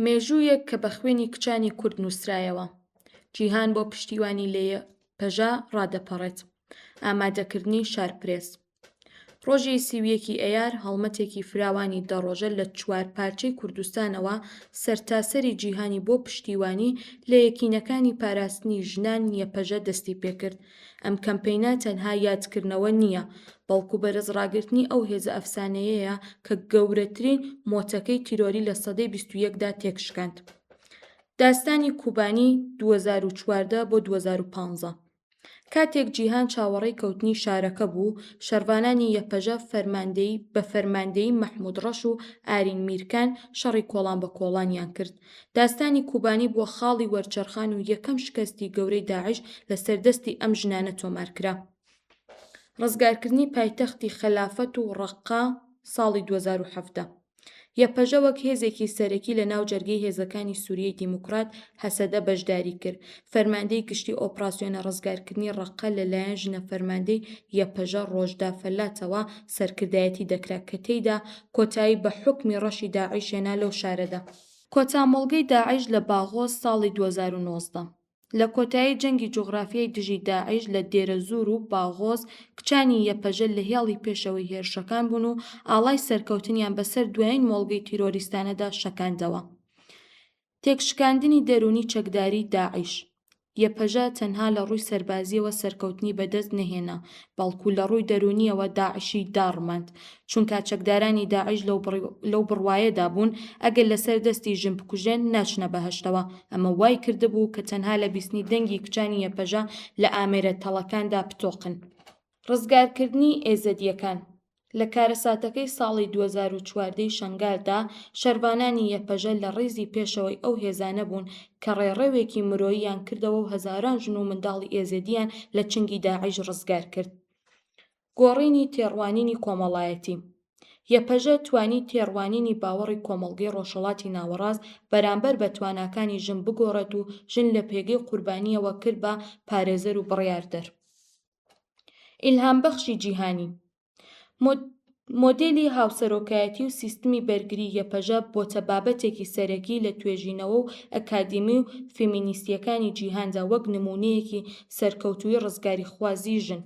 مێژوویەک کە بە خوێنی کچانی کورد نووسرایەوە. جیهان بۆ پشتیوانی لێیە پەژا ڕادەپەڕێت. ئامادەکردنی شارپرێس. ڕۆژی سیویەکی ئەیار هەڵمەتێکی فراوانی دەڕۆژە لە چوار پارچەی کوردستانەوە سەرتاسەری جیهانی بۆ پشتیوانی لە یەکینەکانی پاراستنی ژنان نیەپەژە دەستی پێکرد. ئەم کەمپەینە تەنها یادکردنەوە نییە، بەڵکو بەرزڕاگرتنی ئەو هێزە ئەفسانەیەیە کە گەورەترین مۆچەکەی تیرۆری لە سەدەی 21دا تێکشکاند. داستانی کوبانی 2014 بۆ 2015. کاتێک جیهان چاوەڕێی کەوتنی شارەکە بوو، شەروانانی یەپەژە بە فەرماندەیی مەحموود ڕەش و ئارین میرکان شەڕی کۆڵان بە کۆڵانیان کرد. داستانی کوبانی بووە خاڵی وەرچەرخان و یەکەم شکستی گەورەی داعش لە سەردەستی ئەم ژنانە تۆمارکرا. ڕزگارکردنی پایتەختی خەلافەت و ڕەققا ساڵی 2017. یەپەژە وەک هێزێکی سەرەکی لە ناو جەرگەی هێزەکانی سووریەی دیموکرات هەسەدە بەشداری کرد. فەرماندەی گشتی ئۆپراسیۆنە ڕزگارکردنی ڕەققە لەلایەن ژنە فەرماندەی یەپەژە ڕۆژدا فەلاتەوە سەرکردایەتی دەکرا کە تێیدا کۆتایی بە حوکمی ڕەشی داعش هێنا لەو شارەدا. کۆتامۆڵگەی داعش لە باغۆز ساڵی 2019. لە کۆتایی جەنگی جوغرافیای دژی داعش لە دێرەزور و باغۆز کچانی یەپەژە لە هێڵی پێشەوەی هێرشەکان بوون و ئاڵای سەرکەوتنیان بەسەر دوایین مۆڵگەی تیرۆریستانەدا شەکاندەوە. تێکشکاندنی دەرونی چەکداری داعش. یەپەژە تەنها لە ڕووی سەربازیەوە سەرکەوتنی بەدەست نەهێنا، بەڵکو لە ڕووی دەرونیەوە داعشی داڕماند، چونکە چەکدارانی داعش لەو بڕوایەدا بوون ئەگەر لەسەر دەستی ژن بکوژێن ناچنە بەهەشتەوە. ئەمە وای کردبوو کە تەنها لە بیستنی دەنگی کچانی یەپەژە لە ئامێرە تەڵەکاندا بتۆقن. ڕزگارکردنی ئێزەدیەکان. لە کارەساتەکەی ساڵی 2014 شەنگالدا شەروانانی یەپەژە لە ڕێزی پێشەوەی ئەو هێزانە بوون کە ڕێڕەوێکی مرۆییان کردەوە و هەزاران ژن و منداڵی ئێزەدیان لە چنگی داعش ڕزگار کرد. گۆڕینی تێڕوانینی کۆمەڵایەتی. یەپەژە توانی تێڕوانینی باوەڕی کۆمەڵگەی ڕۆژهەڵاتی ناوەڕاست بەرامبەر بە تواناکانی ژن بگۆڕێت و ژن لە پێگەی قوربانیەوە کرد بە پارێزەر و بڕیاردەر. ئیلهامبەخشی جیهانی. مۆدێلی هاوسەرۆکایەتی و سیستمی بەرگری یەپەژە بۆتە بابەتێکی سەرەکی لە توێژینەوە و ئەکادیمی و فیمینیستیەکانی جیهاندا وەک نمونەیەکی سەرکەوتووی ڕزگاریخوازی ژن.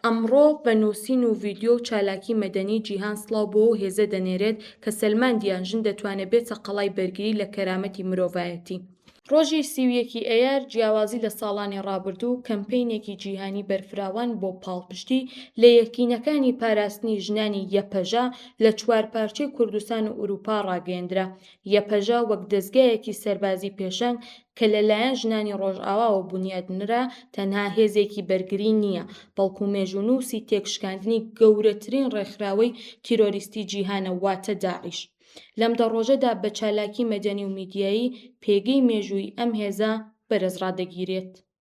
ئەمڕۆ بە نووسین و ڤیدیۆ و چالاکی مەدەنی جیهان سڵاو بۆ ئەو هێزە دەنێرێت کە سەلماندیان ژن دەتوانێت بێتە قەڵای بەرگری لە کەرامەتی مرۆڤایەتی. ڕۆژی سیویەکی ئەیار جیاوازی لە ساڵانی ڕابردوو کەمپەینێکی جیهانی بەرفراوان بۆ پاڵپشتی لە یەکینەکانی پاراستنی ژنانی یەپەژە لە چوار پارچەی کوردستان و ئوروپا ڕاگەیەندرا. یەپەژە وەک دەستگایەکی سەربازی پێشەنگ کە لەلایەن ژنانی ڕۆژئاواوە بونیادنرا تەنها هێزێکی بەرگری نییە، بەڵکو مێژوونووسی تێکشکاندنی گەورەترین ڕێکخراوەی تیرۆریستی جیهانە واتە داعش. لەم دەڕۆژەدا بە چالاکی مەدەنی و میدیایی پێگەی مێژووی ئەم هێزە بەرز ڕادەگیرێت.